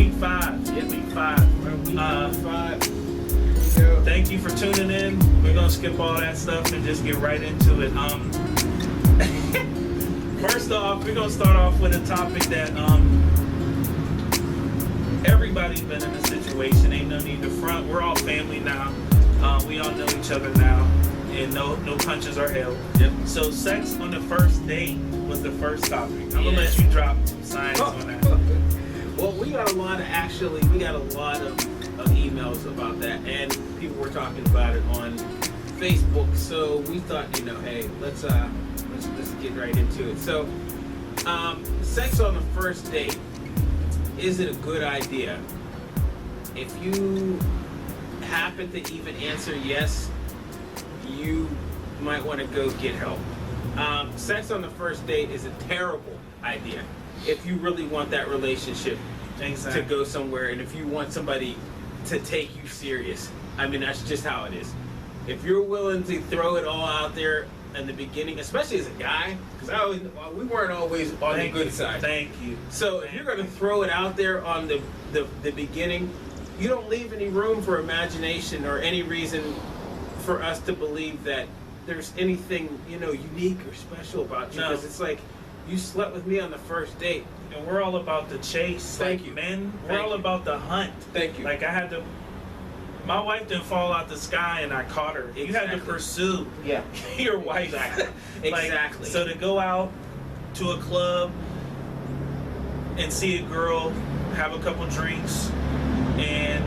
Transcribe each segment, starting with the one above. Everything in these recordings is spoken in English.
week 5. Yep. Week 5. We're week 5. Thank you for tuning in. We're gonna skip all that stuff and just get right into it. First off, we're gonna start off with a topic that everybody's been in a situation. Ain't no need to front. We're all family now. We all know each other now, and no punches are held. Yep. So, sex on the first date was the first topic. I'm gonna let you drop some science on that. Well, we got a lot of emails about that, and people were talking about it on Facebook. So we thought, hey, let's get right into it. So, sex on the first date, is it a good idea? If you happen to even answer yes, you might want to go get help. Sex on the first date is a terrible idea if you really want that relationship to go somewhere, and if you want somebody to take you serious. I mean, that's just how it is. If you're willing to throw it all out there in the beginning, especially as a guy, because we weren't always on the good side. Thank you. So if you're going to throw it out there on the beginning, you don't leave any room for imagination or any reason for us to believe that there's anything, unique or special about you. Because it's like, you slept with me on the first date. And we're all about the chase. Thank like, you. Men, we're all about the hunt. Thank you. Like, my wife didn't fall out the sky and I caught her. Exactly. You had to pursue your wife. Exactly. Exactly. So to go out to a club and see a girl, have a couple drinks, and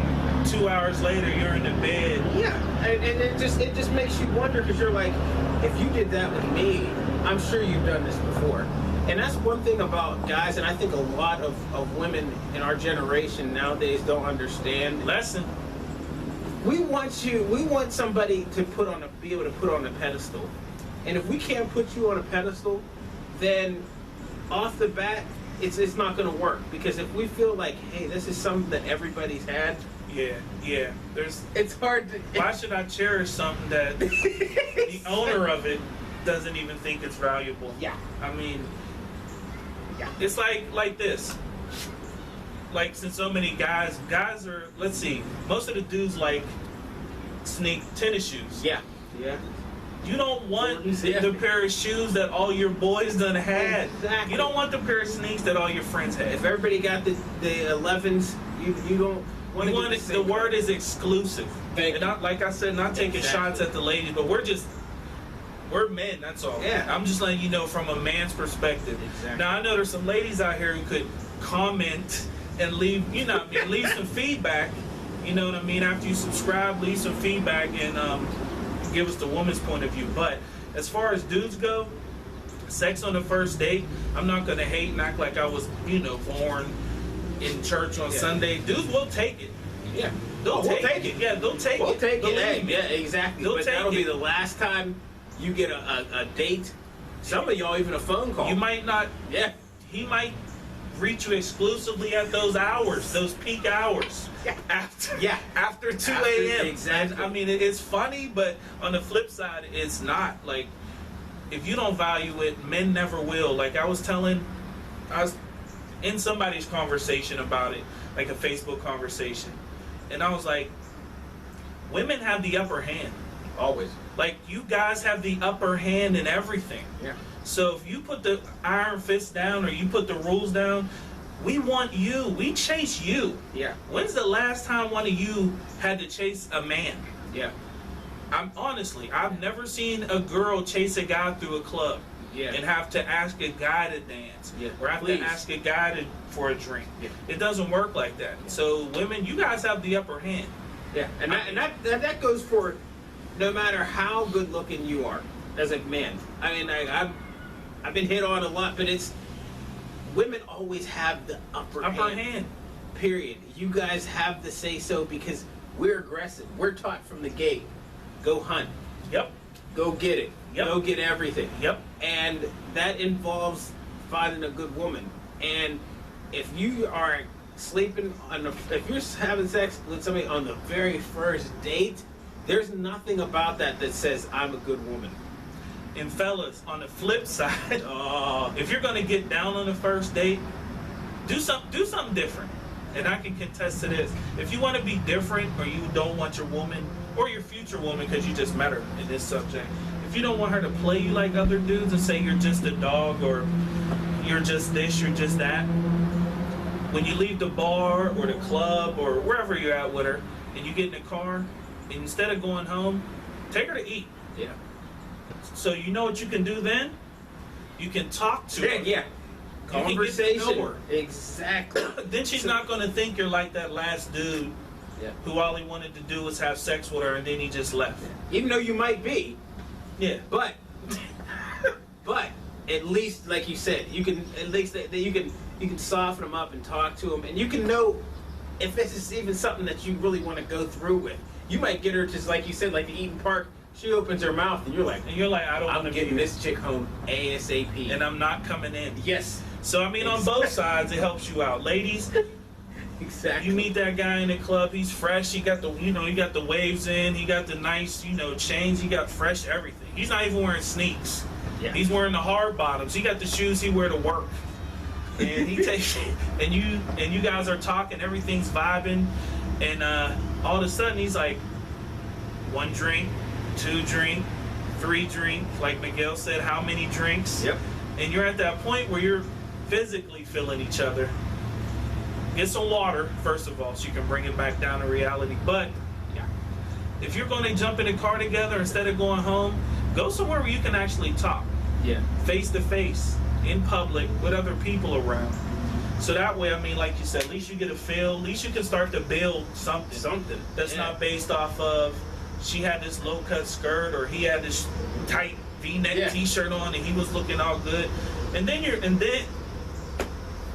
2 hours later you're in the bed. Yeah, and it just makes you wonder, because you're like, if you did that with me, I'm sure you've done this before. And that's one thing about guys, and I think a lot of women in our generation nowadays don't understand. Lesson. We want somebody to be able to put on a pedestal. And if we can't put you on a pedestal, then off the bat, it's not going to work. Because if we feel like, hey, this is something that everybody's had. Yeah. It's hard to. Why should I cherish something that the owner of it doesn't even think it's valuable? Yeah. I mean, it's like this. Like, since so many guys are, let's see, most of the dudes like sneak tennis shoes. Yeah. You don't want the pair of shoes that all your boys done had. Exactly. You don't want the pair of sneaks that all your friends had. If everybody got the 11s, you don't want to get the word is exclusive. Thank you. Like I said, not taking shots at the ladies, but we're men, that's all. Yeah. I'm just letting you know from a man's perspective. Exactly. Now, I know there's some ladies out here who could comment and leave some feedback. You know what I mean? After you subscribe, leave some feedback and give us the woman's point of view. But as far as dudes go, sex on the first date, I'm not going to hate and act like I was, born in church on Sunday. Dudes will take it. Yeah. They'll take it. Yeah, they'll take it. We'll take it. Hey, me. yeah, exactly. They'll but take that'll it. be the last time you get a date. Some of y'all even a phone call. You might not. Yeah. He might reach you exclusively at those hours, those peak hours. After 2 a.m. Exactly. And, I mean, it's funny, but on the flip side, it's not. Like, if you don't value it, men never will. Like, I was in somebody's conversation about it, like a Facebook conversation, and I was like, women have the upper hand. Always. Like, you guys have the upper hand in everything. Yeah. So if you put the iron fist down or you put the rules down, we want you. We chase you. Yeah. When's the last time one of you had to chase a man? Yeah. I've never seen a girl chase a guy through a club and have to ask a guy to dance or have to ask a guy for a drink. Yeah. It doesn't work like that. So women, you guys have the upper hand. Yeah. And that goes for no matter how good looking you are as a man. I mean, I've been hit on a lot, but it's women always have the upper hand. Period. You guys have the say so because we're aggressive. We're taught from the gate. Go hunt. Yep. Go get it. Yep. Go get everything. Yep. And that involves finding a good woman. And if you are sleeping if you're having sex with somebody on the very first date, there's nothing about that says I'm a good woman. And fellas, on the flip side, if you're gonna get down on the first date, do something different. And I can contest to this. If you want to be different, or you don't want your woman, or your future woman, because you just met her in this subject, if you don't want her to play you like other dudes and say you're just a dog, or you're just this, you're just that, when you leave the bar or the club or wherever you're at with her, and you get in the car, and instead of going home, take her to eat. Yeah. So you know what you can do then? You can talk to her. Yeah. Conversation. You can get to know her. Exactly. Then she's not going to think you're like that last dude who all he wanted to do was have sex with her, and then he just left. Even though you might be. Yeah. But at least, like you said, you can at least you can soften them up and talk to them, and you can know if this is even something that you really want to go through with. You might get her just like you said, like the Eden Park. She opens her mouth, and you're like, I don't want to I'm getting this chick home ASAP, and I'm not coming in. Yes. So I mean, on both sides, it helps you out, ladies. Exactly. You meet that guy in the club, he's fresh. He got the, he got the waves in. He got the nice, chains. He got fresh everything. He's not even wearing sneaks. Yeah. He's wearing the hard bottoms. He got the shoes he wear to work. And he takes, and you guys are talking. Everything's vibing, and all of a sudden he's like, 1 drink, 2 drink, 3 drink. Like Miguel said, how many drinks? Yep. And you're at that point where you're physically feeling each other. Get some water, first of all, so you can bring it back down to reality. But if you're going to jump in the car together instead of going home, go somewhere where you can actually talk. Yeah. Face to face, in public, with other people around. So that way, I mean, like you said, at least you get a feel. At least you can start to build something that's not based off of she had this low-cut skirt or he had this tight V-neck T-shirt on and he was looking all good. And then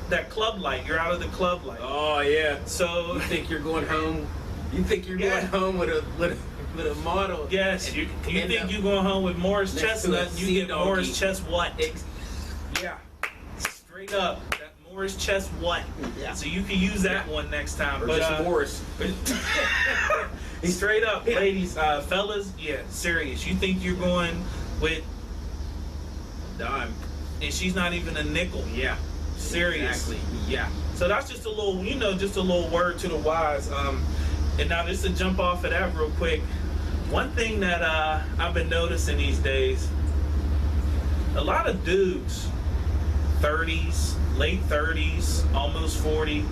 that club light, you're out of the club light. Oh yeah. So you think you're going home? You think you're going home with a model? Yes. You think you're going home with Morris Chestnut? You get donkey. Morris Chest what? Yeah. Straight up. That Morris Chest what? Yeah. So you can use that one next time. Or but just Morris. Straight up, ladies, fellas, serious. You think you're going with dime, and she's not even a nickel. Yeah. Serious. Exactly. Yeah. So that's just a little, just a little word to the wise. And now just to jump off of that real quick, one thing that I've been noticing these days, a lot of dudes, 30s, late 30s, almost 40,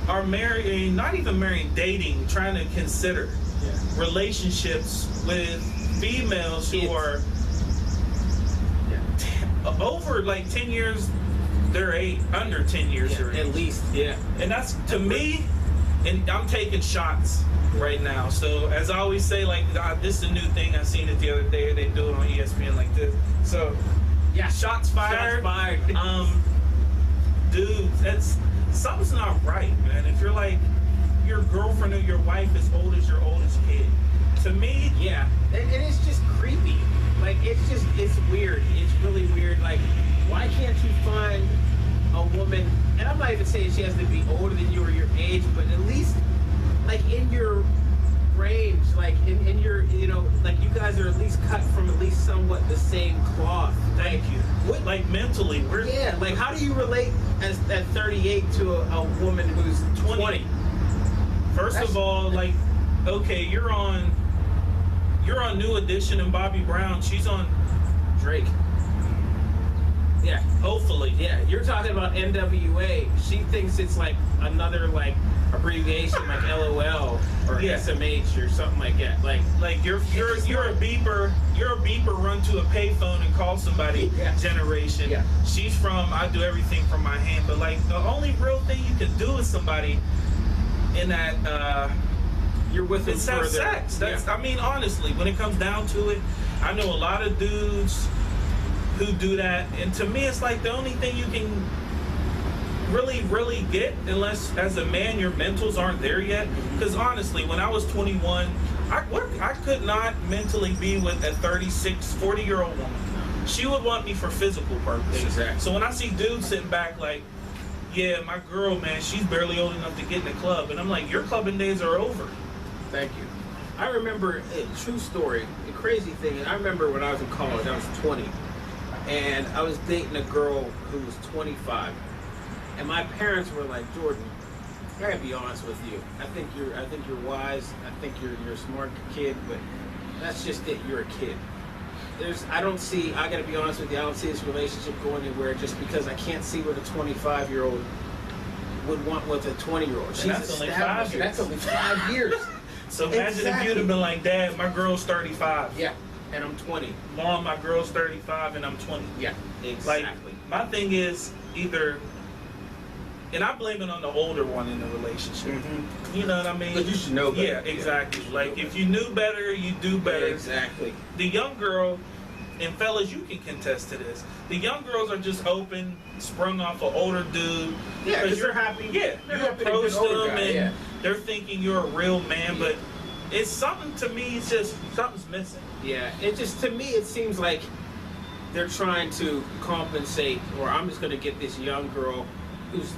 are marrying, not even marrying, dating, trying to consider relationships with females who are over like 10 years their age, under 10 years their age. At least, And that's, to me, and I'm taking shots right now. So as I always say, like, this is a new thing. I seen it the other day. They do it on ESPN like this. So shots fired. Shots fired. Dude, something's not right, man. If you're like, your girlfriend or your wife is old as your oldest kid, to me, and it's just creepy. Like, it's weird. It's really weird. Like, why can't you find a woman, and I'm not even saying she has to be older than you or your age, but at least, like, in your range, like, in your, like, you guys are at least cut from at least somewhat the same cloth. Thank you. What, like, mentally, we're... Yeah, like, how do you relate at 38 to a woman who's 20? First of all, like, okay, you're on New Edition and Bobby Brown. She's on Drake. Yeah. Hopefully. Yeah, you're talking about NWA. She thinks it's like another like abbreviation like LOL or SMH or something like that. Like you're a beeper run to a payphone and call somebody generation. Yeah. She's from I do everything from my hand, but like the only real thing you can do with somebody in that you're with them is have sex. That's I mean, honestly, when it comes down to it, I know a lot of dudes who do that, and to me it's like the only thing you can really get, unless as a man your mentals aren't there yet, because honestly when I was 21 I could not mentally be with a 36-40-year-old woman. She would want me for physical purposes. Exactly. So when I see dudes sitting back like, yeah, my girl, man, she's barely old enough to get in the club, and I'm like, your clubbing days are over. Thank you. I remember a true story, a crazy thing. I remember when I was in college, I was 20, and I was dating a girl who was 25, And my parents were like, Jordan, I gotta be honest with you. I think you're wise. I think you're a smart kid, but that's just it. You're a kid. I gotta be honest with you, I don't see this relationship going anywhere just because I can't see what a 25-year-old would want with a 20-year-old. She's that's only 5 years. That's only 5 years. So imagine if you'd have been like, Dad, my girl's 35. Yeah, and I'm 20. Mom, my girl's 35 and I'm 20. Yeah, exactly. Like, my thing is either, and I blame it on the older one in the relationship. Mm-hmm. You know what I mean? But you should know better. Yeah, exactly. Like, if you knew better, you do better. Yeah, exactly. The young girl, and fellas, you can contest to this. The young girls are just open, sprung off an older dude. Yeah, because they're happy. Yeah, they're you happy to approach be an older them guy, and yeah. they're thinking you're a real man, but it's something to me. It's just something's missing. Yeah, it just, to me, it seems like they're trying to compensate, or I'm just going to get this young girl who's,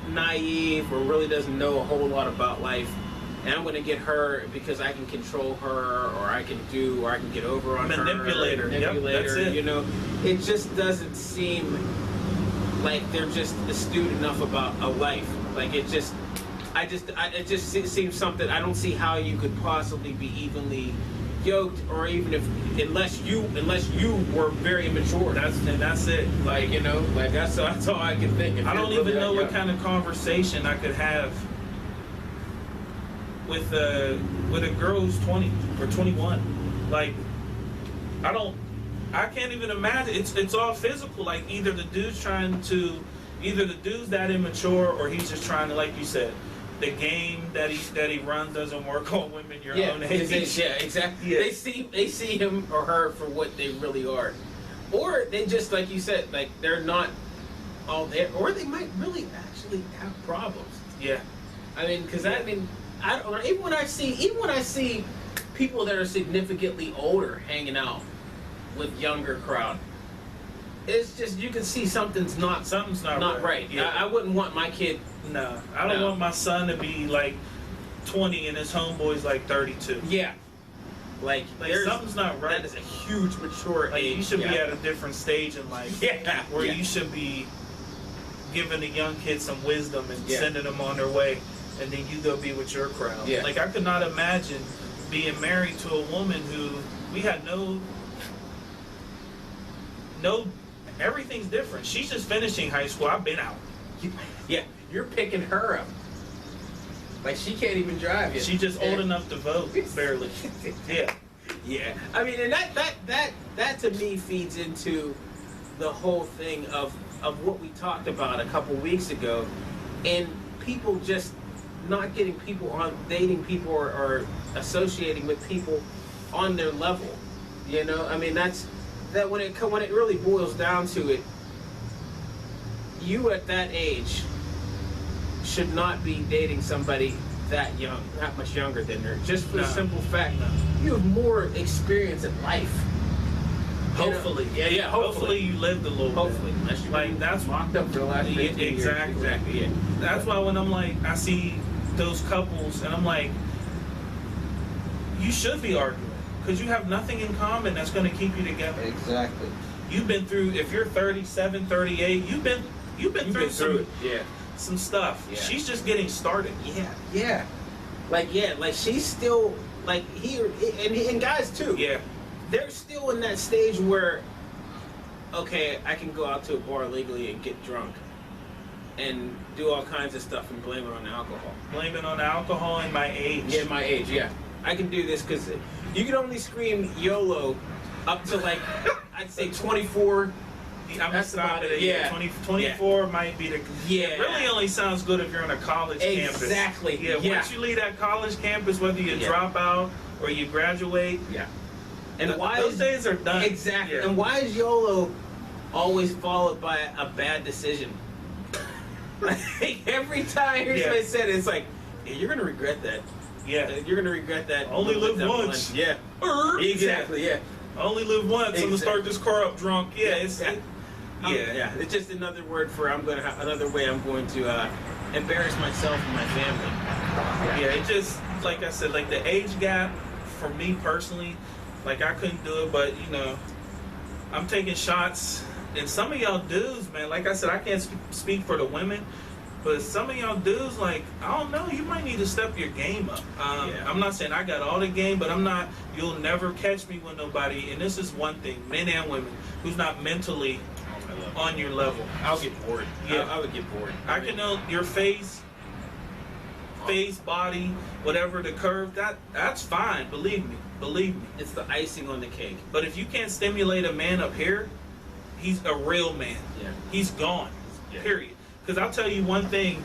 naive or really doesn't know a whole lot about life, and I'm going to get her because I can control her, or I can get over on Manipulate her. Yep, That's it. It just doesn't seem like they're just astute enough about a life. Like, it just seems something, I don't see how you could possibly be evenly yoked, or even unless you were very immature. That's it. Like, that's all I can think. I don't even know what kind of conversation I could have with a girl who's 20 or 21. Like, I can't even imagine. It's all physical. Like, either the dude's that immature, or he's just trying to, like you said, the game that he runs doesn't work on women your own age. Yeah, exactly. Yeah. They see him or her for what they really are, or they just, like you said, like they're not all there, or they might really actually have problems. Yeah. I mean, because I don't know. Even when I see people that are significantly older hanging out with younger crowd, it's just, you can see something's not right. Yeah. I wouldn't want my kid. No, I don't want my son to be like 20 and his homeboy's like 32. Yeah. Like something's not right. That is a huge mature age. You should be at a different stage in life. Yeah. Where you should be giving the young kids some wisdom and sending them on their way, and then you go be with your crowd. Yeah. Like, I could not imagine being married to a woman who we had no, everything's different. She's just finishing high school. I've been out. Yeah, you're picking her up. Like, she can't even drive yet. She's just old enough to vote, barely. Yeah. Yeah. I mean, and that to me feeds into the whole thing of what we talked about a couple weeks ago, and people just not getting people dating people or associating with people on their level. I mean, that when it really boils down to it, you at that age should not be dating somebody that young, that much younger than her, just for the simple fact you have more experience in life. Hopefully. Hopefully you lived a little Hopefully. bit. Unless you've Like, been that's locked up for the last 15 years. Exactly. Yeah. That's why when I'm like, I see those couples and I'm like, you should be arguing, because you have nothing in common that's going to keep you together. Exactly. You've been through, if you're 37, 38, you've been through some stuff. Yeah. She's just getting started. Yeah. Like she's still, like, here, and guys too. Yeah. They're still in that stage where, okay, I can go out to a bar legally and get drunk and do all kinds of stuff and blame it on alcohol. Blame it on alcohol and my age. Yeah, my age, yeah. I can do this because you can only scream YOLO up to, like, I'd say 24. I'm gonna stop it. Yeah. 24 might be the. Yeah. It really only sounds good if you're on a college campus. Exactly. Yeah. Once you leave that college campus, whether you drop out or you graduate. Yeah. And those days are done. Exactly. Yeah. And why is YOLO always followed by a bad decision? Like, every time somebody said it, it's like, yeah, you're gonna regret that. Yeah. You're gonna regret that. Only live once. Yeah. Exactly. Yeah. Only live once. I'm gonna start this car up drunk. Yeah. It's It's just another word for another way I'm going to embarrass myself and my family. Yeah. It just, like I said, like the age gap for me personally, like I couldn't do it, but I'm taking shots And some of y'all dudes, man, like I said, I can't speak for the women, but some of y'all dudes, like, I don't know, you might need to step your game up. I'm not saying I got all the game, but you'll never catch me with nobody, and this is one thing, men and women, who's not mentally on your level. I'll get bored. Yeah. I would get bored. I can know your face, body, whatever, the curve, that's fine, believe me. It's the icing on the cake. But if you can't stimulate a man up here, he's a real man. Yeah. He's gone, Yeah. period. Because I'll tell you one thing,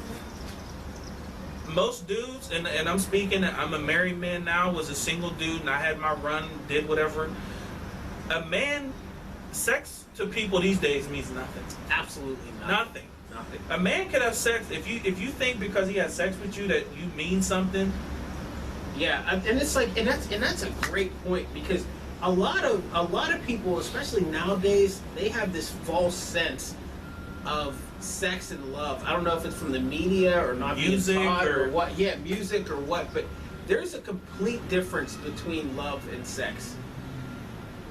most dudes, and I'm speaking, I'm a married man now, was a single dude, and I had my run, did whatever. A man, sex to people these days means nothing. Absolutely Nothing. Nothing. A man can have sex, if you think because he has sex with you that you mean something. Yeah, and it's like, and that's a great point, because a lot of people, especially nowadays, they have this false sense of sex and love. I don't know if it's from the media or not Music being taught or what. Yeah, music or what. But there's a complete difference between love and sex.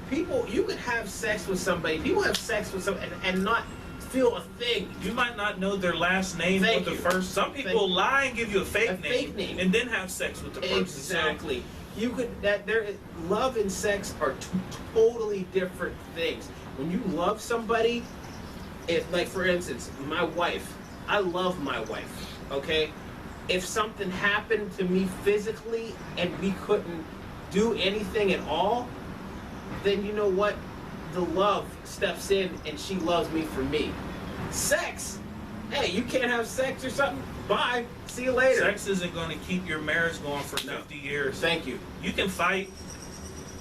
People, you could have sex with somebody. People have sex with somebody and not feel a thing. You might not know their last name Thank with you. the first. Some people lie and give you a fake name and then have sex with the person. Exactly. You could love and sex are two totally different things. When you love somebody, if, like, for instance, my wife, I love my wife. Okay, if something happened to me physically and we couldn't do anything at all, then you know what? The love steps in and she loves me for me. Sex, hey, you can't have sex or something? Bye. See you later. Sex isn't going to keep your marriage going for 50 years. Thank you. You can fight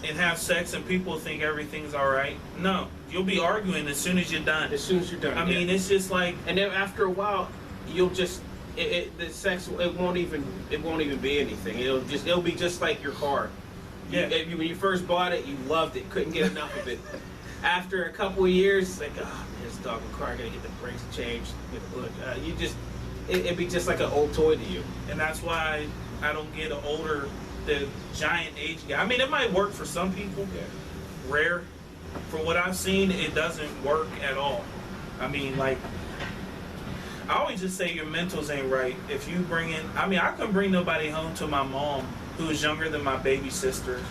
and have sex and people think everything's all right. No, you'll be arguing as soon as you're done. As soon as you're done. I mean, it's just like, and then after a while, you'll just the sex it won't even be anything. It'll be just like your car. Yeah. When you first bought it, you loved it, couldn't get enough of it. After a couple of years, it's like, oh man, this dog car, I gotta get the brakes changed. It'd be just like an old toy to you. and that's why I don't get the giant age guy. I mean, it might work for some people. Yeah. Rare. From what I've seen, it doesn't work at all. I mean, like, I always just say your mentals ain't right. If you I couldn't bring nobody home to my mom who is younger than my baby sister,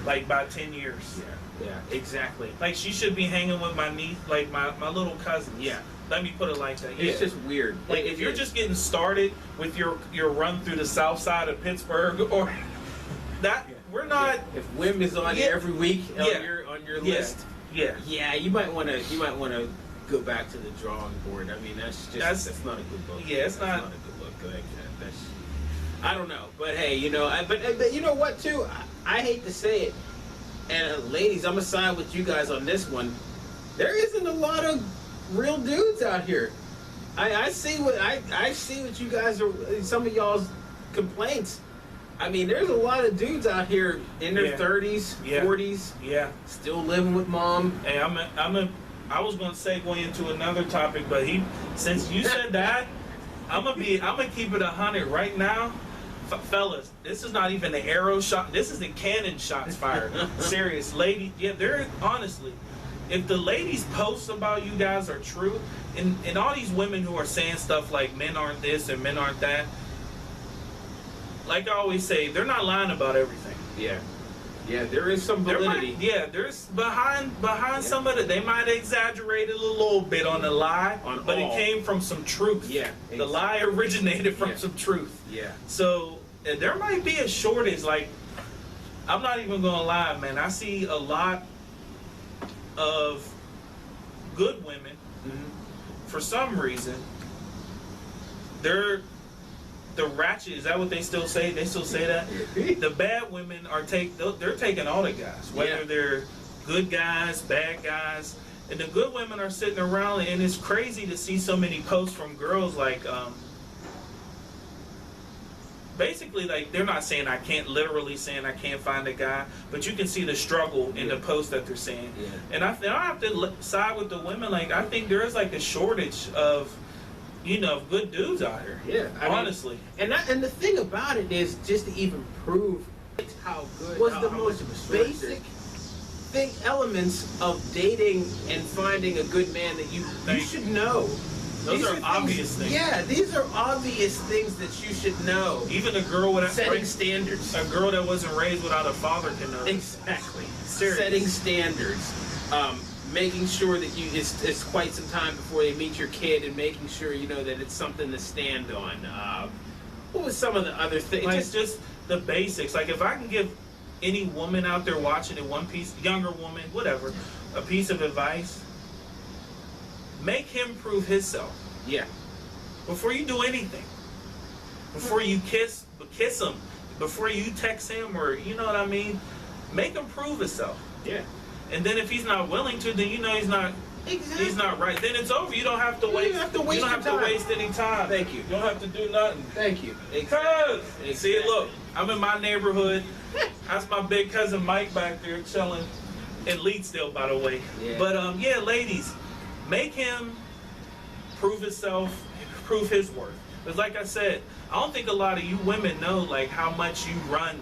like, by 10 years. Yeah, exactly. Like, she should be hanging with my niece, like my little cousin. Yeah. Let me put it like that. It's just weird. Like, if you're just getting started with your run through the south side of Pittsburgh, or that, we're not. If Wim is on every week on your list, you might want to go back to the drawing board. I mean, that's not a good look. Yeah, it's not a good look. Like that. I don't know, but hey, but you know what too? I hate to say it, and ladies, I'm gonna side with you guys on this one. There isn't a lot of real dudes out here. I see what you guys are. Some of y'all's complaints. I mean, there's a lot of dudes out here in their 30s, 40s, still living with mom. Hey, I was gonna segue into another topic, but since you said that, I'm gonna keep it 100 right now. Fellas, this is not even the arrow shot. This is the cannon shots fired. Serious, lady. Yeah, they're honestly. If the ladies' posts about you guys are true, and all these women who are saying stuff like men aren't this and men aren't that, like I always say, they're not lying about everything. Yeah. Yeah, there is some validity. There's behind some of it. They might exaggerate it a little bit on the lie, but it came from some truth. Yeah. The lie originated from some truth. Yeah. So there might be a shortage. Like, I'm not even gonna lie, man. I see a lot of good women. For some reason, they're the ratchet. Is that what they still say? They still say that. The bad women they're taking all the guys, whether they're good guys, bad guys, and the good women are sitting around. And it's crazy to see so many posts from girls like, basically, like, they're not saying I can't find a guy, but you can see the struggle in the post that they're saying. Yeah. And I have to side with the women. Like, I think there is like a shortage of, good dudes out here. Yeah, honestly. And the thing about it is, just to even prove how good was the most basic elements of dating and finding a good man that you should know. Those are obvious things. Yeah, these are obvious things that you should know. Even a girl without setting standards. A girl that wasn't raised without a father can know. Exactly. Serious. Setting standards. Making sure that it's quite some time before you meet your kid, and making sure you know that it's something to stand on. What was some of the other things? Like just the basics. Like if I can give any woman out there watching it one piece, younger woman, whatever, a piece of advice, make him prove himself. Yeah. Before you do anything. Before you kiss him. Before you text him, or you know what I mean, make him prove himself. Yeah. And then if he's not willing to, then you know he's not. Exactly. He's not right. Then it's over. You don't have to waste. You don't have to waste. You don't have to waste any time. Thank you. You don't have to do nothing. Thank you. Exactly. See, look, I'm in my neighborhood. That's my big cousin Mike back there chilling in Leedsdale, by the way. Yeah. But yeah, ladies, make him prove himself, prove his worth. Because like I said, I don't think a lot of you women know like how much you run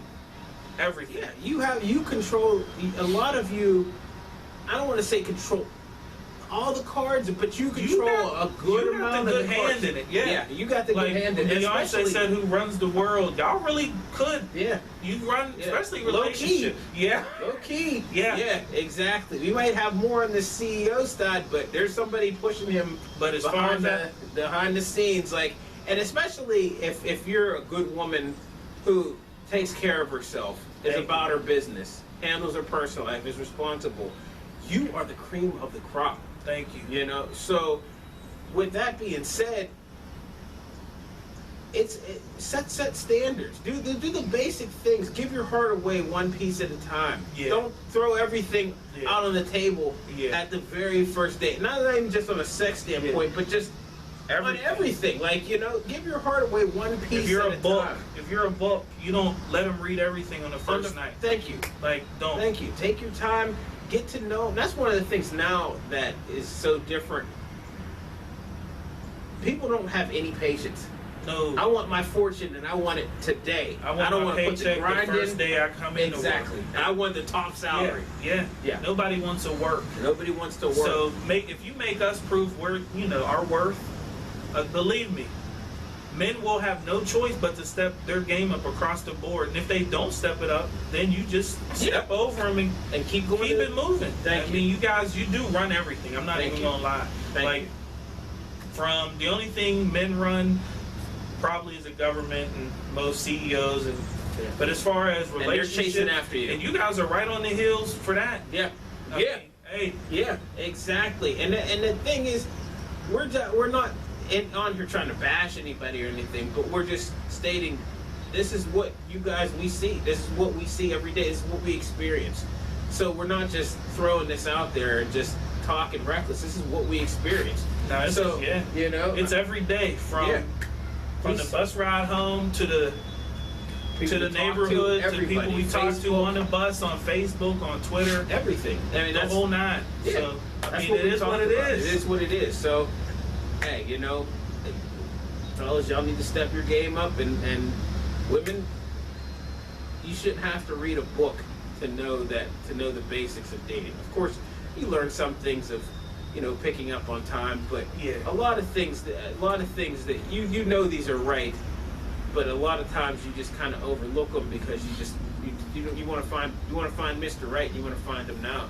everything. Yeah, you control a lot of you. I don't want to say control all the cards, but you control a good amount of the hand in it. Yeah, you got the good hand in it. Beyonce said, "Who runs the world?" Y'all really could. Yeah, you run, especially low relationship. Key. Yeah, low key. Yeah, exactly. We might have more on the CEO side, but there's somebody pushing him. But as far as behind the scenes, like, and especially if you're a good woman who takes care of herself, is about her business, handles her personal life, is responsible, you are the cream of the crop. Thank you. You know, so with that being said, set standards. Do the basic things. Give your heart away one piece at a time. Yeah. Don't throw everything out on the table at the very first date. Not even just on a sex standpoint, but just on everything. Like, you know, give your heart away one piece at a time. If you're a book, you don't let them read everything on the first night. Thank you. Like, don't. Thank you. Take your time. Get to know. That's one of the things now that is so different. People don't have any patience. No. I want my fortune, and I want it today. I don't want to put the grind the first in. day I come in. Exactly. I want the top salary. Yeah. Nobody wants to work. Nobody wants to work. So if you make us prove our worth, believe me, men will have no choice but to step their game up across the board. And if they don't step it up, then you just step over them and keep going. Keep it moving. I mean, you guys, you do run everything. I'm not even gonna lie. From the only thing men run probably is the government and most CEOs, but as far as relationships, they're chasing after you, and you guys are right on the heels for that. Exactly. And the thing is, we're not on here trying to bash anybody or anything, but we're just stating this is what we see. This is what we see every day. This is what we experience. So we're not just throwing this out there and just talking reckless. This is what we experience. You know, it's every day from the bus ride home to the neighborhood, to people we talk to on the bus, on Facebook, on Twitter, everything. I mean, the whole nine. Yeah. So it is what it is. It is what it is. So, hey, you know, fellas, y'all need to step your game up, and women, you shouldn't have to read a book to know the basics of dating. Of course, you learn some things of, you know, picking up on time, but a lot of things that you know these are right, but a lot of times you just kind of overlook them because you want to find Mr. Right. You want to find him now.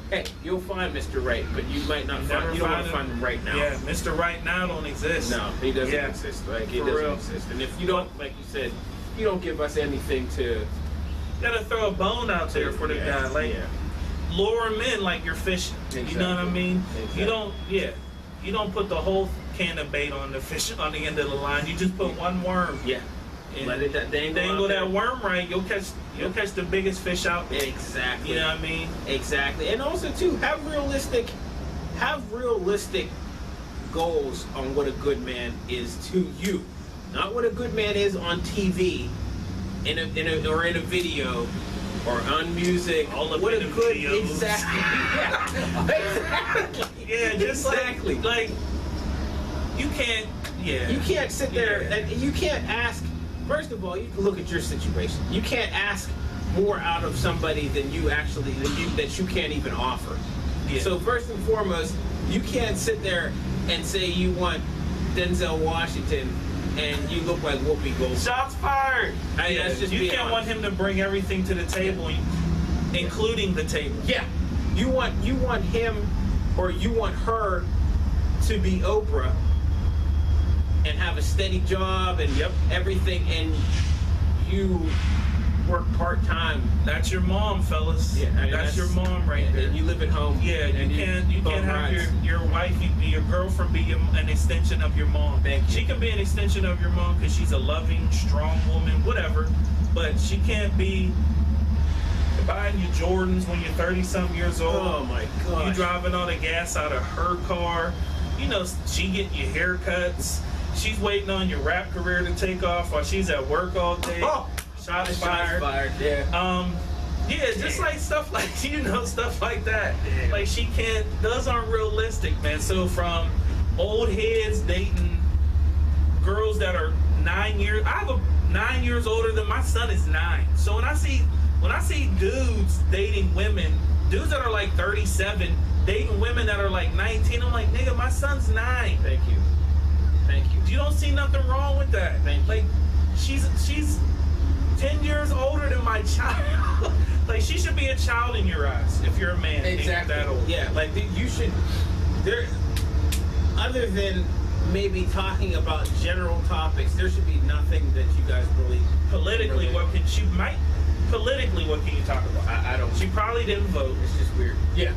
Hey, you'll find Mr. Right, but you might not find. You don't want to find him right now. Yeah, Mr. Right now don't exist. No, he doesn't exist. Like, he doesn't exist. And if you don't, like you said, you don't give us anything to. You gotta throw a bone out there for the guy. Like, lure him in like you're fishing. Exactly. You know what I mean? Exactly. You don't put the whole can of bait on the fish on the end of the line. You just put one worm. Yeah. And let it dangle that worm right. You'll catch the biggest fish out there. Exactly. You know what I mean? Exactly. And also too, have realistic goals on what a good man is to you. Not what a good man is on TV, in a video, or on music. All of what it a good videos. Exactly. Yeah, just exactly. Like you can't. Yeah. You can't sit there and you can't ask first of all, you can look at your situation. You can't ask more out of somebody than you that you can't even offer. Yeah. So first and foremost, you can't sit there and say you want Denzel Washington and you look like Whoopi Goldberg. Shots fired. Yeah, that's just you being can't want honest. him to bring everything to the table, including the table. Yeah, you want him or you want her to be Oprah and have a steady job and everything, and you work part-time. That's your mom, fellas. Yeah, I mean, that's your mom right there. And you live at home. Yeah, you can't have your wife, your girlfriend be an extension of your mom. Thank you. She can be an extension of your mom because she's a loving, strong woman, whatever. But she can't be buying you Jordans when you're 30-something years old. Oh my God. You driving all the gas out of her car. You know, she getting your haircuts. She's waiting on your rap career to take off while she's at work all day. Oh, Shots fired. Yeah. Yeah, just like stuff like, stuff like that. Damn. Like she can't, those aren't realistic, man. So from old heads dating girls that are 9 years, I have a 9 years older than my son is 9. So when I see dudes dating women, dudes that are like 37, dating women that are like 19, I'm like, nigga, my son's 9. Thank you. You don't see nothing wrong with that. Thank you. Like, she's 10 years older than my child. Like, she should be a child in your eyes if you're a man. Exactly. That old. Yeah, like you should. There, other than maybe talking about general topics, there should be nothing that you guys really Politically, what can you talk about? I don't. She probably didn't vote. It's just weird. Yeah.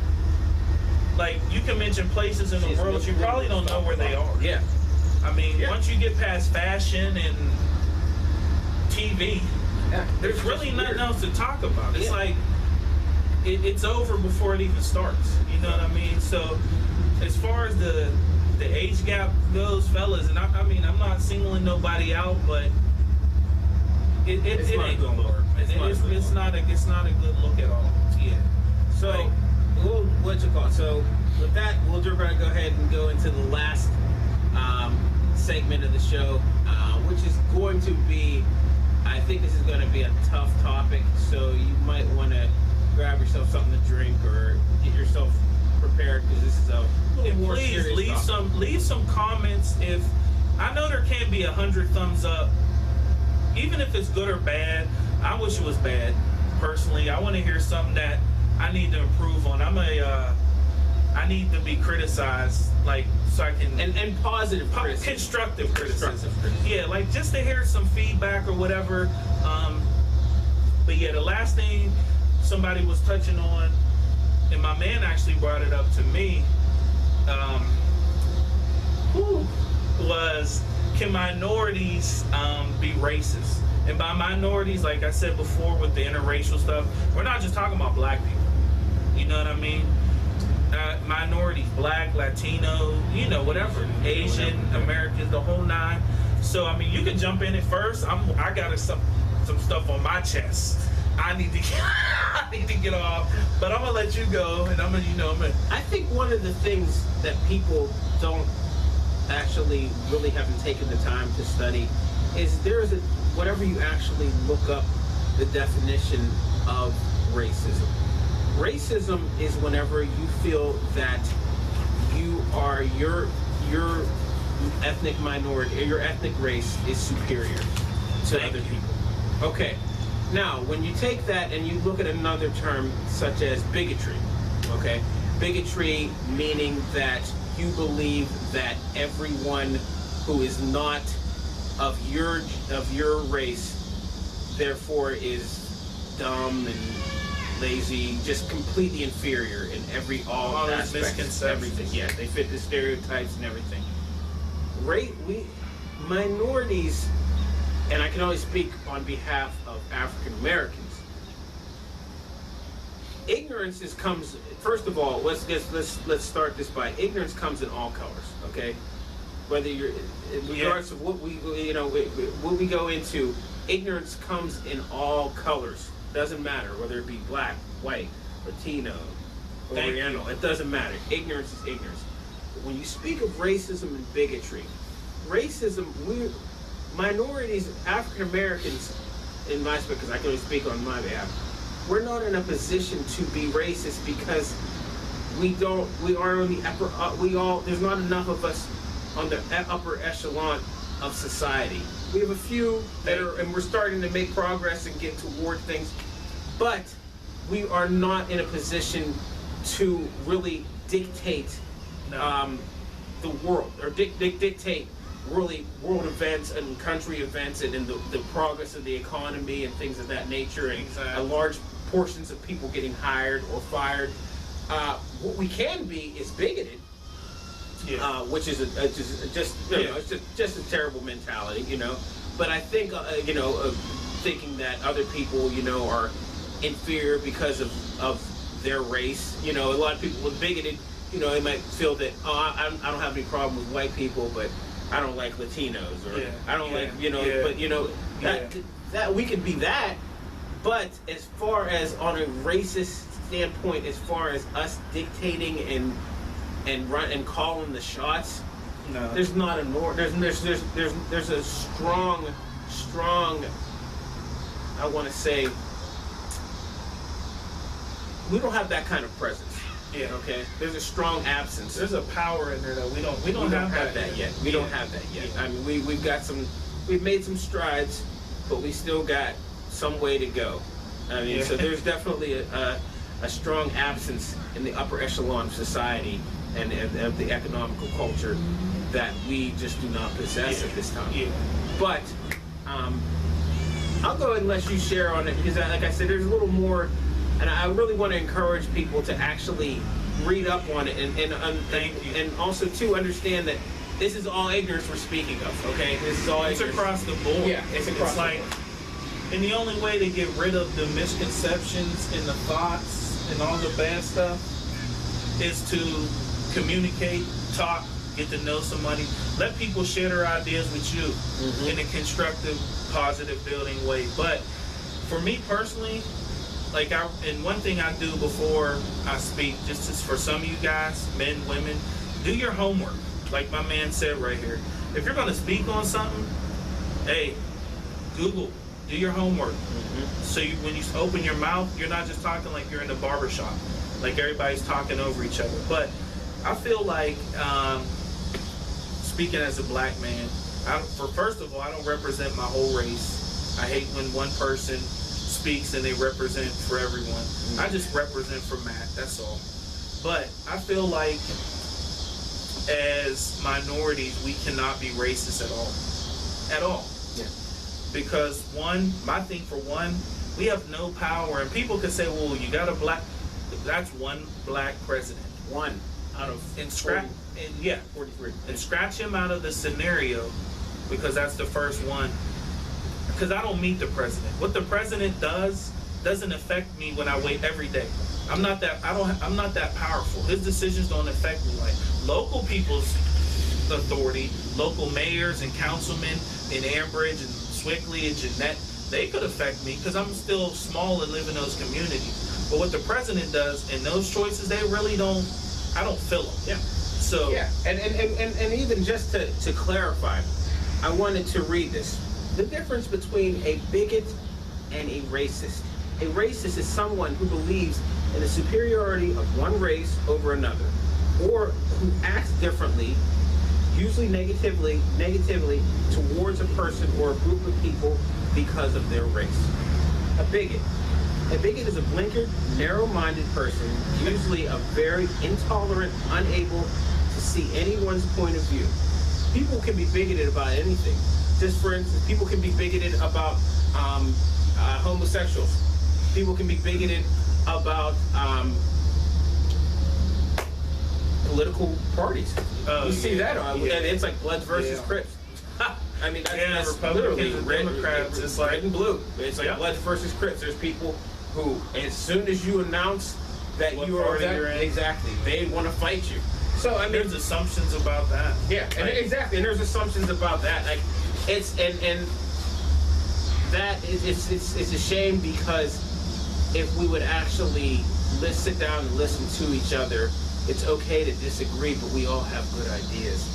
Like, you can mention places in the world, you probably don't know where they are. Yeah. I mean, once you get past fashion and TV, there's really nothing else to talk about. It's like, it's over before it even starts. You know what I mean? So, as far as the age gap goes, fellas, and I mean, I'm not singling nobody out, but it ain't gonna work. It's not a good look at all. Yeah. So, So, with that, we're going to go ahead and go into the last segment of the show, which is going to be, I think this is going to be a tough topic, so you might want to grab yourself something to drink or get yourself prepared, because this is a little more please serious topic. leave some comments. If I know there can't be 100 thumbs up, even if it's good or bad. I wish it was bad. Personally, I want to hear something that I need to improve on. I need to be criticized, like, so I can And positive criticism. constructive criticism. Constructive criticism. Yeah, like just to hear some feedback or whatever. But yeah, the last thing somebody was touching on, and my man actually brought it up to me, was, can minorities be racist? And by minorities, like I said before with the interracial stuff, we're not just talking about black people. You know what I mean? Minorities, black, Latino, whatever, Asian, Americans, the whole nine. So I mean, you can jump in at first. I got some stuff on my chest. I need to get off, but I'm gonna let you go, and I'm gonna. I think one of the things that people don't actually really haven't taken the time to study is whatever you actually look up the definition of racism. Racism is whenever you feel that your ethnic minority or your ethnic race is superior to other people. Okay. Now, when you take that and you look at another term such as bigotry, okay? Bigotry meaning that you believe that everyone who is not of your race, therefore, is dumb and lazy, just completely inferior in all aspects, everything. Yeah, they fit the stereotypes and everything. Minorities, and I can only speak on behalf of African Americans. Ignorance comes. First of all, let's start this by ignorance comes in all colors. Okay, whether you're regardless of what we go into, ignorance comes in all colors. Doesn't matter whether it be black, white, Latino, Oriental. It doesn't matter. Ignorance is ignorance. When you speak of racism and bigotry, racism, minorities, African Americans, in my because I can only speak on my behalf, we're not in a position to be racist because we are on the upper, there's not enough of us on the upper echelon of society. We have a few that are, and we're starting to make progress and get toward things, but we are not in a position to really dictate the world, or dictate really world events and country events and the progress of the economy and things of that nature, and large portions of people getting hired or fired. What we can be is bigoted, which is it's just a terrible mentality, you know. But I think thinking that other people, you know, are inferior because of their race. You know, a lot of people with bigoted, you know, they might feel that, I don't have any problem with white people, but I don't like Latinos, or I don't like, you know, but you know, that we could be that. But as far as on a racist standpoint, as far as us dictating and calling the shots, there's not a there's a strong, I want to say, we don't have that kind of presence. Yeah. Okay. There's a strong absence. There's a power in there that we don't have that yet. We don't have that yet. I mean, we've made some strides, but we still got some way to go. I mean, so there's definitely a strong absence in the upper echelon of society and of the economical culture that we just do not possess at this time. Yeah. But I'll go ahead and let you share on it, because like I said, there's a little more. And I really want to encourage people to actually read up on it and also to understand that this is all ignorance we're speaking of. Okay, this is all ignorance. Across the board. Yeah, it's across the board. And the only way to get rid of the misconceptions and the thoughts and all the bad stuff is to communicate, talk, get to know somebody, let people share their ideas with you in a constructive, positive, building way. But for me personally, and one thing I do before I speak, just as for some of you guys, men, women, do your homework. Like my man said right here, if you're going to speak on something, hey, Google, do your homework. So when you open your mouth, you're not just talking like you're in the barbershop, like everybody's talking over each other. But I feel like, speaking as a black man, first of all, I don't represent my whole race. I hate when one person speaks and they represent for everyone. I just represent for Matt, that's all. But I feel like as minorities, we cannot be racist at all. Yeah. Because my thing for one, we have no power. And people could say, well, you got that's one black president. One out of, 43. And scratch him out of the scenario, because that's the first one. Because I don't meet the president. What the president does doesn't affect me when I wait every day. I'm not that powerful. His decisions don't affect me like local people's authority, local mayors and councilmen in Ambridge and Swickley and Jeanette, they could affect me because I'm still small and live in those communities. But what the president does and those choices, they really I don't feel them. Yeah. So and even just to clarify, I wanted to read this. The difference between a bigot and a racist. A racist is someone who believes in the superiority of one race over another, or who acts differently, usually negatively towards a person or a group of people because of their race. A bigot is a blinkered, narrow-minded person, usually a very intolerant, unable to see anyone's point of view. People can be bigoted about anything. Just for instance, people can be bigoted about homosexuals. People can be bigoted about political parties. You see that on, and it's like Bloods versus Crips. I mean, that's literally Democrats. It's like red and blue. It's like Bloods versus Crips. There's people who, as soon as you announce that you are exactly, they want to fight you. So I mean, there's assumptions about that. Yeah, and exactly, and there's assumptions about that. Like it's a shame, because if we would actually sit down and listen to each other, it's okay to disagree, but we all have good ideas.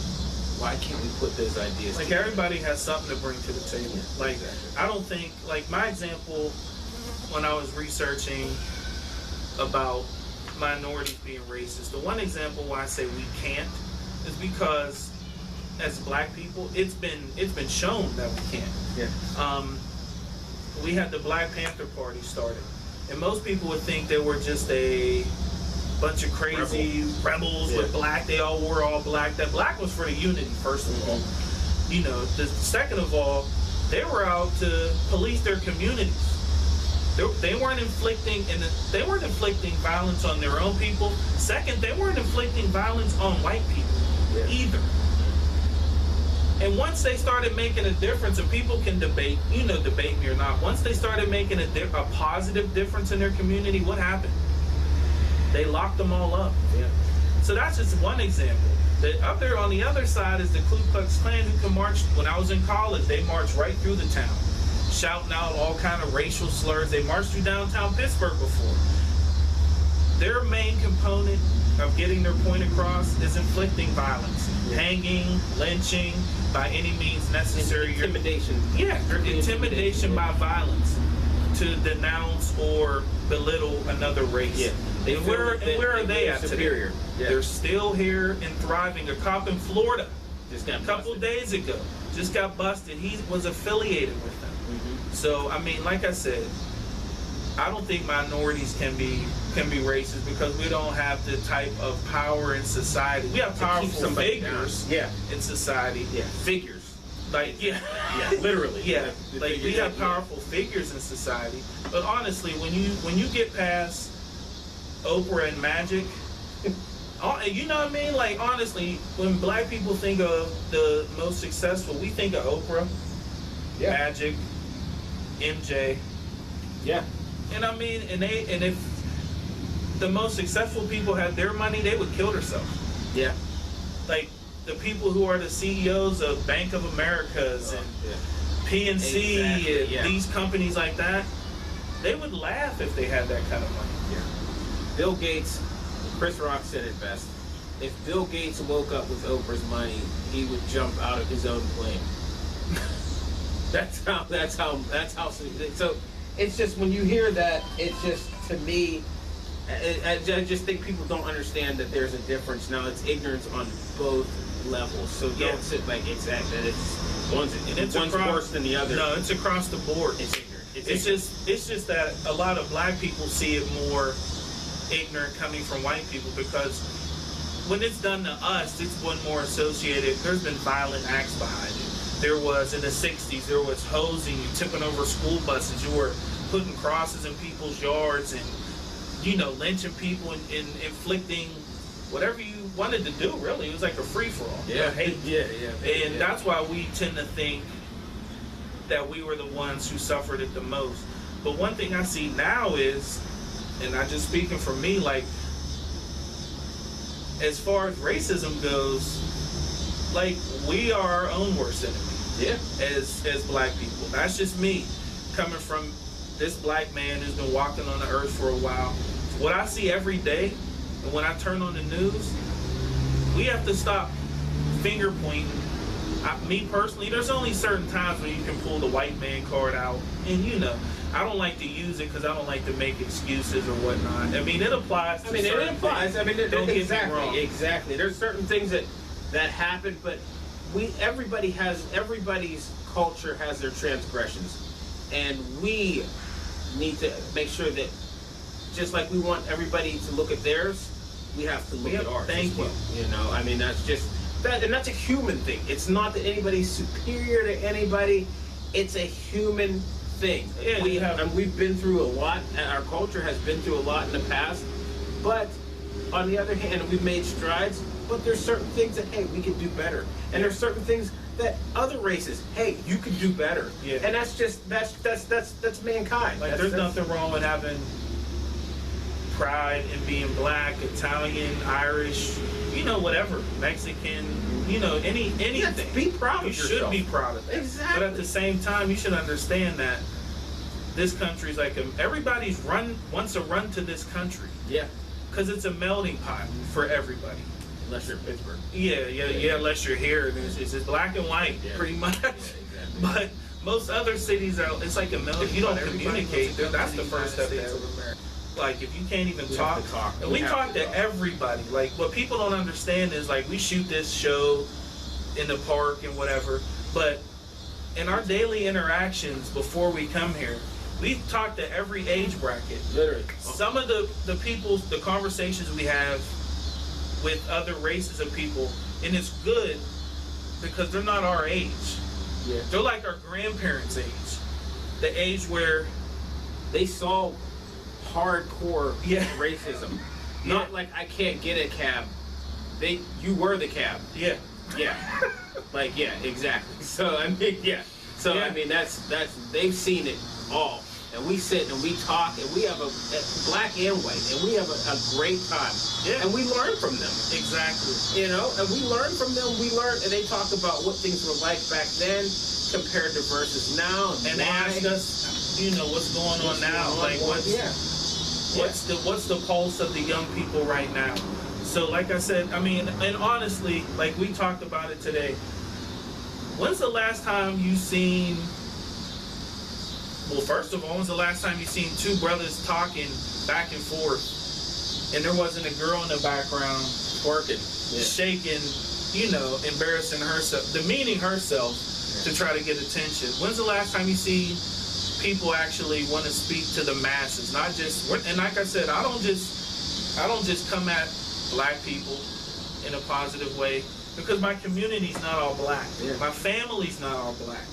Why can't we put those ideas Like together? everybody has something to bring to the table. Like I don't think, like my example when I was researching about minorities being racist, the one example why I say we can't is because as black people, it's been shown that we can't. Yeah. We had the Black Panther Party started, and most people would think they were just a bunch of crazy rebels with black. They all wore all black. That black was for the unity, first of all. You know, second of all, they were out to police their communities. They weren't inflicting violence on their own people. Second, they weren't inflicting violence on white people either. And once they started making a difference, and people can debate me or not, once they started making a positive difference in their community, what happened? They locked them all up. Yeah. So that's just one example. Up there on the other side is the Ku Klux Klan, who can march. When I was in college, they marched right through the town, shouting out all kind of racial slurs. They marched through downtown Pittsburgh before. Their main component of getting their point across is inflicting violence, hanging, lynching, by any means necessary. Intimidation. Intimidation by violence to denounce or belittle another race. Yeah. And where are they at superior? today? Yeah. They're still here and thriving. A cop in Florida Just got a couple days ago just got busted. He was affiliated with them. Mm-hmm. So I mean, like I said, I don't think minorities can be racist because we don't have the type of power in society. We have powerful figures in society. Yeah. Figures. Like Yeah, literally. yeah. The Like we figures have powerful figures in society. But honestly, when you get past Oprah and Magic, you know what I mean? Like honestly, when black people think of the most successful, we think of Oprah, Magic, MJ. Yeah. And I mean, and if the most successful people had their money, they would kill themselves. Yeah. Like the people who are the CEOs of Bank of Americas and PNC and these companies like that, they would laugh if they had that kind of money. Yeah. Bill Gates, Chris Rock said it best. If Bill Gates woke up with Oprah's money, he would jump out of his own plane. That's how. So it's just when you hear that, it's just to me. I just think people don't understand that there's a difference. Now it's ignorance on both levels. So don't sit like it's one's worse than the other. No, it's across the board. It's ignorant. It's just that a lot of black people see it more ignorant coming from white people because when it's done to us, it's one more associated. There's been violent acts behind it. There was in the 60s, there was hosing, you tipping over school buses, you were putting crosses in people's yards and, you know, lynching people and inflicting whatever you wanted to do, really. It was like a free-for-all. Yeah. Hate. Yeah. And that's why we tend to think that we were the ones who suffered it the most. But one thing I see now is, and I just speaking for me, like, as far as racism goes, like, we are our own worst enemy. Yeah. As black people. That's just me, coming from this black man who's been walking on the earth for a while. What I see every day, and when I turn on the news, we have to stop finger pointing. Me personally, there's only certain times when you can pull the white man card out, and you know, I don't like to use it because I don't like to make excuses or whatnot. I mean, it applies to certain things. I mean, don't get me wrong. Exactly. There's certain things that happen, but everybody's culture has their transgressions, and we need to make sure that just like we want everybody to look at theirs, we have to look at ours. Thank you. You know, I mean, that's just that, and that's a human thing. It's not that anybody's superior to anybody. It's a human thing. Yeah, and we've been through a lot, and our culture has been through a lot in the past. But on the other hand, we've made strides. But there's certain things that we can do better, and there's certain things that other races, you can do better. Yeah. And that's just that's mankind. Like, there's nothing wrong with having pride in being black, Italian, Irish, you know, whatever, Mexican, you know, anything. Yeah, be proud of yourself. You should be proud of that. Exactly. But at the same time, you should understand that this country's like everybody's wants to run to this country. Yeah. Because it's a melting pot for everybody. unless you're in Pittsburgh. Yeah. Unless you're here, it's just black and white, pretty much. Yeah, exactly. But most other cities, it's like a million. You don't communicate. That's the first step there. Like if you can't even talk, and we talk to everybody. Like what people don't understand is like we shoot this show in the park and whatever, but in our daily interactions before we come here, we talk to every age bracket. Literally. Some of the conversations we have with other races of people, and it's good because they're not our age. Yeah. They're like our grandparents' age, the age where they saw hardcore Yeah. racism. Yeah. Not like I can't get a cab. You were the cab. Yeah. Yeah. Like yeah, exactly. So I mean yeah. So Yeah. I mean that's they've seen it all. And we sit and we talk and we have a black and white and we have a great time. Yeah. And we learn from them. Exactly. You know, and we learn from them. We learn, and they talk about what things were like back then compared to versus now, And they ask us, you know, what's going on now? Like what's the pulse of the young people right now? So like I said, I mean, and honestly, like we talked about it today. When's the last time you seen? Well, first of all, when's the last time you seen two brothers talking back and forth, and there wasn't a girl in the background twerking, shaking, you know, embarrassing herself, demeaning herself to try to get attention? When's the last time you see people actually want to speak to the masses, not just? And like I said, I don't just come at black people in a positive way because my community's not all black, my family's not all black,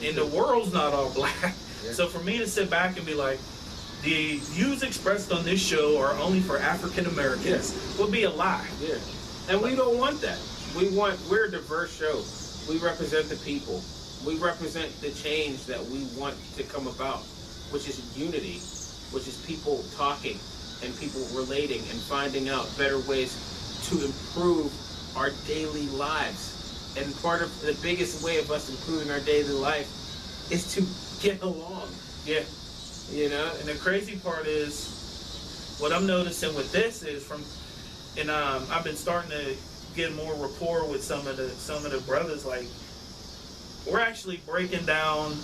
and the world's not all black. So for me to sit back and be like, the views expressed on this show are only for African Americans would be a lie. Yeah. And we don't want that. We're a diverse show. We represent the people. We represent the change that we want to come about, which is unity, which is people talking and people relating and finding out better ways to improve our daily lives. And part of the biggest way of us improving our daily life is to get along. Yeah. You know? And the crazy part is, what I'm noticing with this is I've been starting to get more rapport with some of the brothers. Like, we're actually breaking down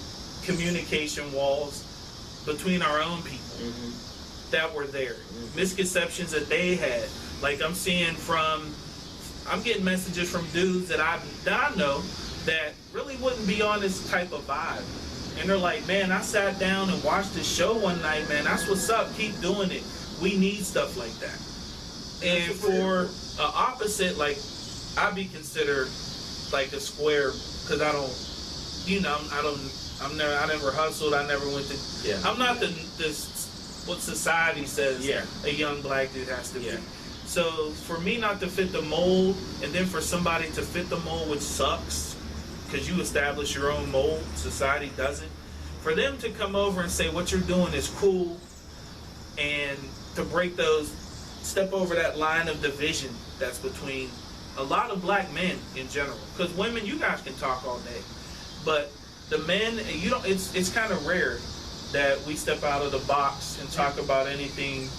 communication walls between our own people that were there. Misconceptions that they had. Like I'm getting messages from dudes that I know that really wouldn't be on this type of vibe. And they're like, man, I sat down and watched this show one night, man. That's what's up. Keep doing it. We need stuff like that. And for opposite, like, I'd be considered like a square because I never hustled. I never went to. Yeah. I'm not what society says a young black dude has to be. So for me not to fit the mold, and then for somebody to fit the mold, which sucks, because you establish your own mold, society doesn't. For them to come over and say what you're doing is cool, and to step over that line of division that's between a lot of black men in general. Because women, you guys can talk all day, but the men, you don't. It's kind of rare that we step out of the box and talk about anything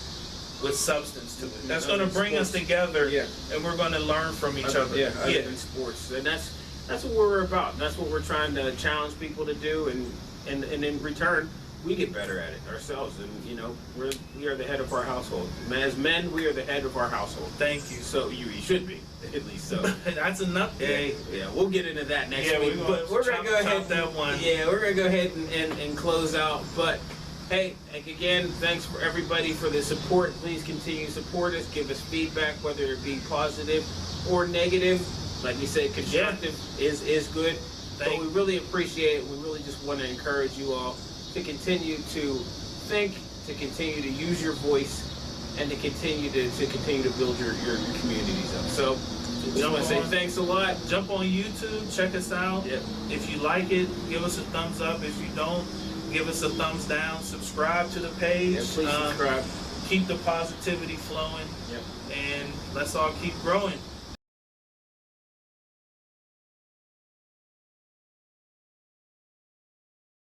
with substance to it. That's going to bring us together, and we're going to learn from each other. Other than sports, and that's what we're about. That's what we're trying to challenge people to do, and in return, we get better at it ourselves. And you know, we are the head of our household. As men, we are the head of our household. Thank you. So you should be, at least so. That's enough. Yeah, we'll get into that next week. But we're gonna go ahead that one. Yeah, we're gonna go ahead and close out. But hey, again, thanks for everybody for the support. Please continue to support us. Give us feedback, whether it be positive or negative. Like we said, constructive is good. But we really appreciate it. We really just want to encourage you all to continue to think, to continue to use your voice, and to continue to build your communities up. So we want to say thanks a lot. Jump on YouTube, check us out. Yep. If you like it, give us a thumbs up. If you don't, give us a thumbs down. Subscribe to the page. Yeah, please subscribe. Keep the positivity flowing. Yep. And let's all keep growing.